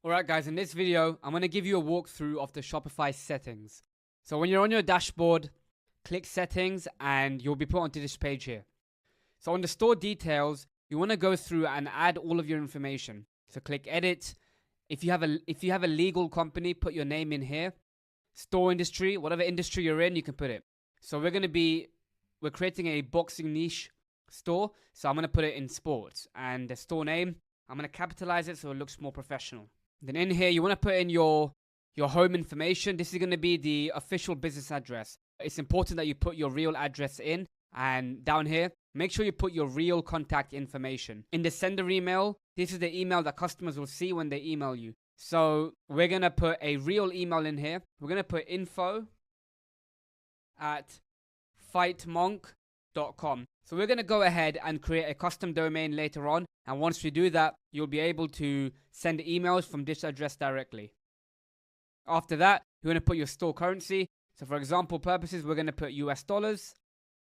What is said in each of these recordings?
Alright guys, in this video, I'm going to give you a walkthrough of the Shopify settings. So when you're on your dashboard, click settings and you'll be put onto this page here. So on the store details, you want to go through and add all of your information. So click edit. If you have a legal company, put your name in here. Store industry, whatever industry you're in, you can put it. So we're creating a boxing niche store. So I'm going to put it in sports, and the store name, I'm going to capitalize it so it looks more professional. Then in here, you want to put in your home information. This is going to be the official business address. It's important that you put your real address in, and down here, make sure you put your real contact information. In the sender email, this is the email that customers will see when they email you. So we're going to put a real email in here. We're going to put info@fightmonk.com. So we're going to go ahead and create a custom domain later on. And once we do that, you'll be able to send emails from this address directly. After that, you're going to put your store currency. So for example purposes, we're going to put US dollars.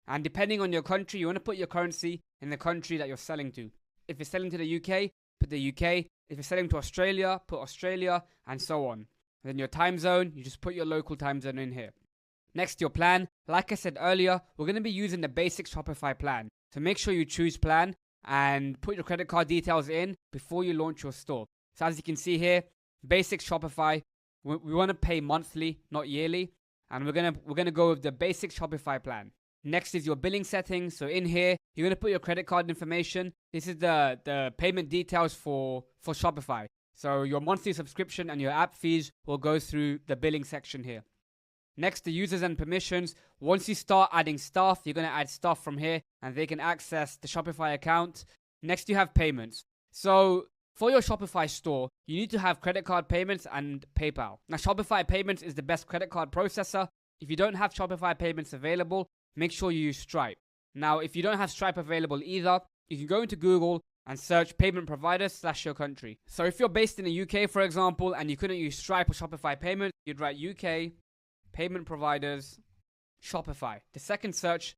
And depending on your country, you want to put your currency in the country that you're selling to. If you're selling to the UK, put the UK. If you're selling to Australia, put Australia, and so on. And then your time zone, you just put your local time zone in here. Next, your plan. Like I said earlier, we're going to be using the basic Shopify plan. So make sure you choose plan and put your credit card details in before you launch your store. So as you can see here, basic Shopify, we want to pay monthly, not yearly. And we're gonna go with the basic Shopify plan. Next is your billing settings. So in here, you're going to put your credit card information. This is the payment details for Shopify. So your monthly subscription and your app fees will go through the billing section here. Next, the users and permissions. Once you start adding staff, you're going to add staff from here and they can access the Shopify account. Next, you have payments. So for your Shopify store, you need to have credit card payments and PayPal. Now, Shopify payments is the best credit card processor. If you don't have Shopify payments available, make sure you use Stripe. Now, if you don't have Stripe available either, you can go into Google and search payment providers / your country. So if you're based in the UK, for example, and you couldn't use Stripe or Shopify payments, you'd write UK payment providers Shopify. The second search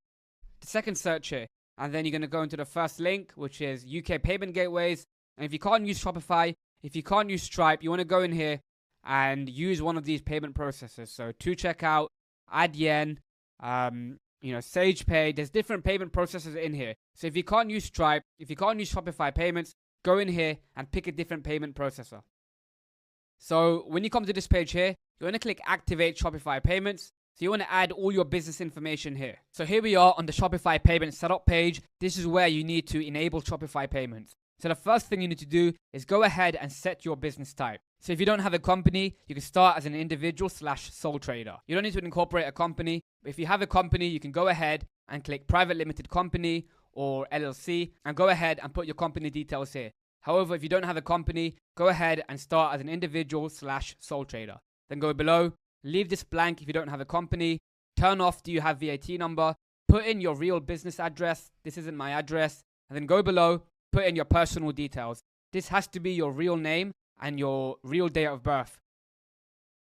here. And then you're going to go into the first link, which is UK payment gateways. And if you can't use Shopify, if you can't use Stripe, you want to go in here and use one of these payment processors. So 2Checkout, Adyen, SagePay. There's different payment processors in here. So if you can't use Stripe, if you can't use Shopify payments, go in here and pick a different payment processor. So when you come to this page here, you want to click Activate Shopify Payments. So you want to add all your business information here. So here we are on the Shopify Payment Setup page. This is where you need to enable Shopify Payments. So the first thing you need to do is go ahead and set your business type. So if you don't have a company, you can start as an individual / sole trader. You don't need to incorporate a company. If you have a company, you can go ahead and click Private Limited Company or LLC and go ahead and put your company details here. However, if you don't have a company, go ahead and start as an individual / sole trader. Then go below, leave this blank if you don't have a company, turn off do you have VAT number, put in your real business address, this isn't my address, and then go below, put in your personal details. This has to be your real name and your real date of birth.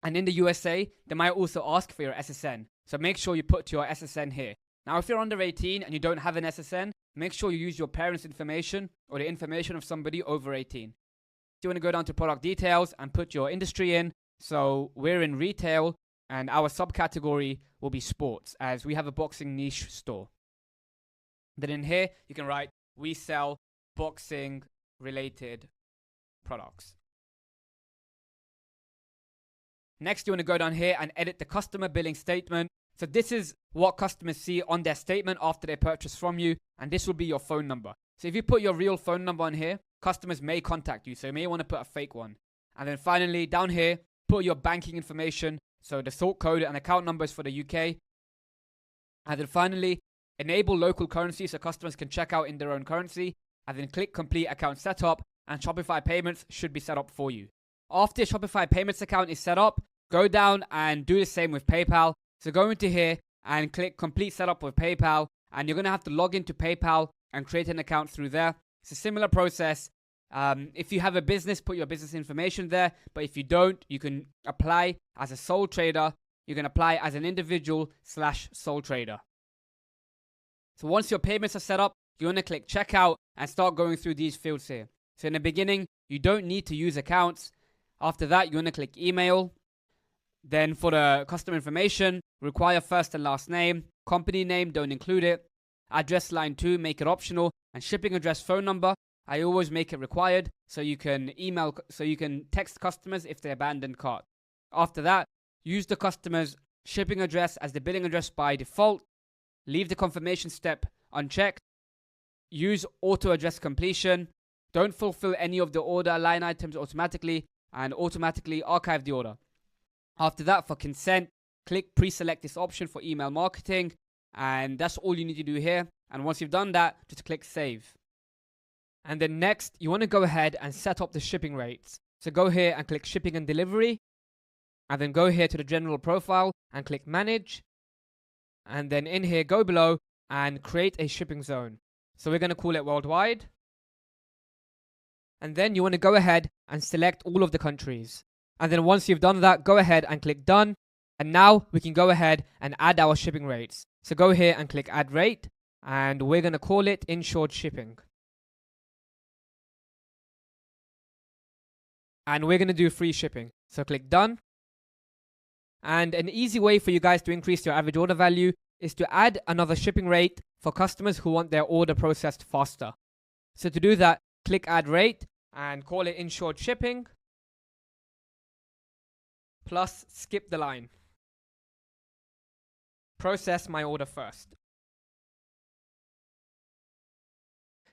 And in the USA, they might also ask for your SSN. So make sure you put your SSN here. Now, if you're under 18 and you don't have an SSN, make sure you use your parents' information or the information of somebody over 18. You want to go down to product details and put your industry in. So we're in retail and our subcategory will be sports as we have a boxing niche store. Then in here, you can write, we sell boxing related products. Next, you want to go down here and edit the customer billing statement. So this is what customers see on their statement after they purchase from you, and this will be your phone number. So if you put your real phone number on here, customers may contact you, so you may want to put a fake one. And then finally, down here, put your banking information, so the sort code and account numbers for the UK. And then finally, enable local currency so customers can check out in their own currency. And then click Complete Account Setup, and Shopify Payments should be set up for you. After your Shopify Payments account is set up, go down and do the same with PayPal. So go into here and click Complete Setup with PayPal, and you're going to have to log into PayPal and create an account through there. It's a similar process. If you have a business, put your business information there. But if you don't, you can apply as a sole trader. You can apply as an individual / sole trader. So once your payments are set up, you want to click Checkout and start going through these fields here. So in the beginning, you don't need to use accounts. After that, you want to click email. Then for the customer information, require first and last name. Company name, don't include it. Address line 2, make it optional. And shipping address, phone number, I always make it required so you can text customers if they abandon cart. After that, use the customer's shipping address as the billing address by default. Leave the confirmation step unchecked. Use auto address completion. Don't fulfill any of the order line items automatically, and automatically archive the order. After that, for consent, click pre-select this option for email marketing, and that's all you need to do here. And once you've done that, just click save. And then next, you want to go ahead and set up the shipping rates. So go here and click shipping and delivery, and then go here to the general profile and click manage. And then in here, go below and create a shipping zone. So we're going to call it worldwide. And then you want to go ahead and select all of the countries. And then once you've done that, go ahead and click done. And now we can go ahead and add our shipping rates. So go here and click add rate, and we're going to call it insured shipping. And we're going to do free shipping. So click done. And an easy way for you guys to increase your average order value is to add another shipping rate for customers who want their order processed faster. So to do that, click add rate and call it insured shipping. Plus skip the line. Process my order first.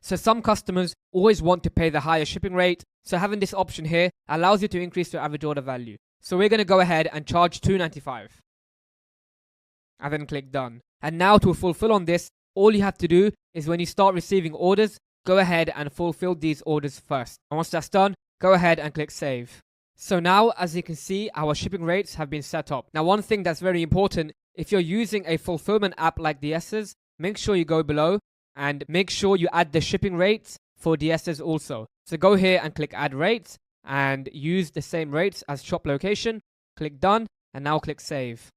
So some customers always want to pay the higher shipping rate, so having this option here allows you to increase your average order value. So we're going to go ahead and charge $2.95. And then click done. And now to fulfill on this, all you have to do is when you start receiving orders, go ahead and fulfill these orders first. And once that's done, go ahead and click save. So now, as you can see, our shipping rates have been set up. Now, one thing that's very important, if you're using a fulfillment app like DS's, make sure you go below and make sure you add the shipping rates for DS's also. So go here and click add rates and use the same rates as shop location. Click done and now click save.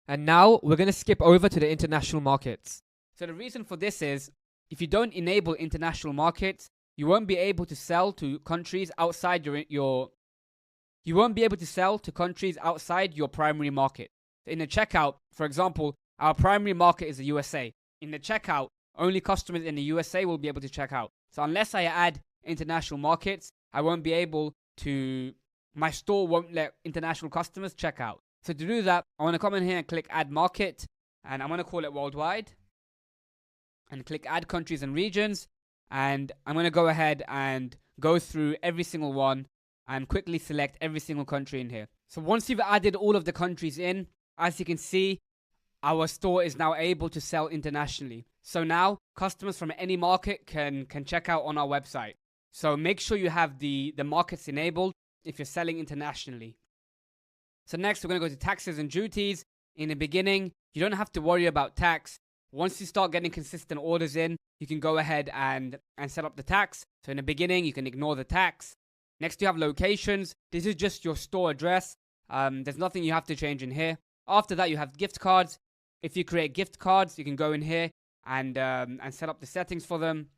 And now we're going to skip over to the international markets. So the reason for this is if you don't enable international markets, you won't be able to sell to countries outside your primary market. In the checkout, for example, our primary market is the USA. In the checkout, only customers in the USA will be able to check out. So unless I add international markets, I won't be able to, my store won't let international customers check out. So to do that, I want to come in here and click add market, and I'm going to call it worldwide, and click add countries and regions, and I'm going to go ahead and go through every single one and quickly select every single country in here. So once you've added all of the countries in, as you can see, our store is now able to sell internationally. So now customers from any market can check out on our website. So make sure you have the markets enabled if you're selling internationally. So next we're going to go to taxes and duties. In the beginning, you don't have to worry about tax. Once you start getting consistent orders in, you can go ahead and set up the tax. So in the beginning, you can ignore the tax. Next, you have locations. This is just your store address. There's nothing you have to change in here. After that, you have gift cards. If you create gift cards, you can go in here and set up the settings for them.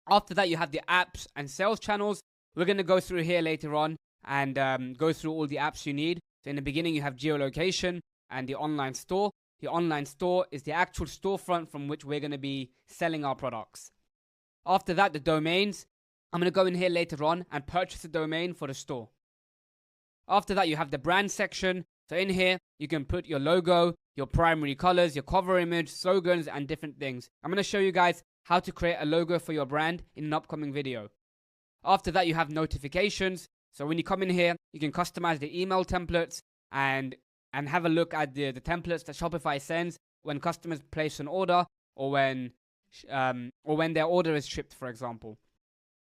After that, you have the apps and sales channels. We're going to go through here later on and go through all the apps you need. So in the beginning, you have geolocation and the online store. The online store is the actual storefront from which we're going to be selling our products. After that, the domains. I'm going to go in here later on and purchase a domain for the store. After that, you have the brand section. So in here, you can put your logo, your primary colors, your cover image, slogans, and different things. I'm going to show you guys how to create a logo for your brand in an upcoming video. After that, you have notifications. So when you come in here, you can customize the email templates and have a look at the templates that Shopify sends when customers place an order or when their order is shipped, for example.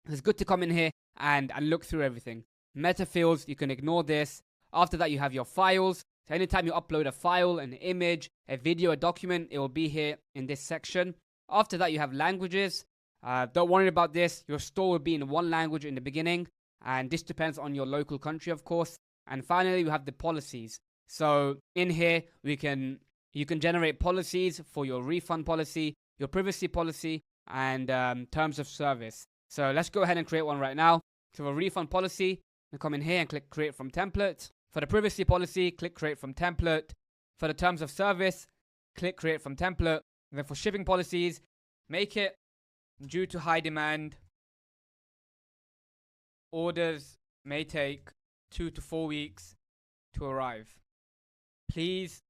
It's good to come in here and look through everything. Meta fields, you can ignore this. After that, you have your files. So anytime you upload a file, an image, a video, a document, it will be here in this section. After that, you have languages. Don't worry about this. Your store will be in one language in the beginning, and this depends on your local country, of course. And finally, you have the policies. So in here, you can generate policies for your refund policy, your privacy policy, and terms of service. So let's go ahead and create one right now. So for refund policy, then come in here and click create from template. For the privacy policy, click create from template. For the terms of service, click create from template. And then for shipping policies, make it due to high demand. Orders may take 2 to 4 weeks to arrive. Please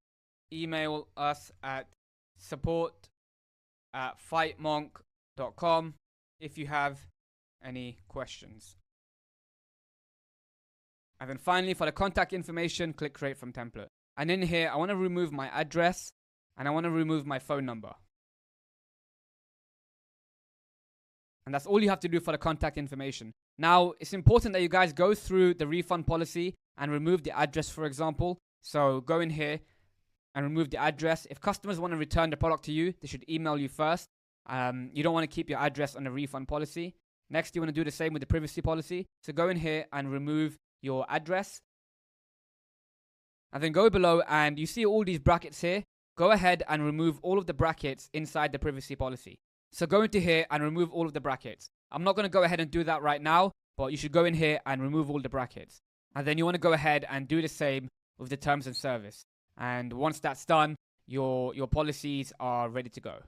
email us at support@fightmonk.com if you have any questions. And then finally, for the contact information, click create from template. And in here, I want to remove my address and I want to remove my phone number. And that's all you have to do for the contact information. Now, it's important that you guys go through the refund policy and remove the address, for example. So go in here and remove the address. If customers want to return the product to you, they should email you first. You don't want to keep your address on the refund policy. Next, you want to do the same with the privacy policy. So go in here and remove your address. And then go below and you see all these brackets here. Go ahead and remove all of the brackets inside the privacy policy. So go into here and remove all of the brackets. I'm not going to go ahead and do that right now, but you should go in here and remove all the brackets. And then you want to go ahead and do the same with the terms of service. And once that's done, your policies are ready to go.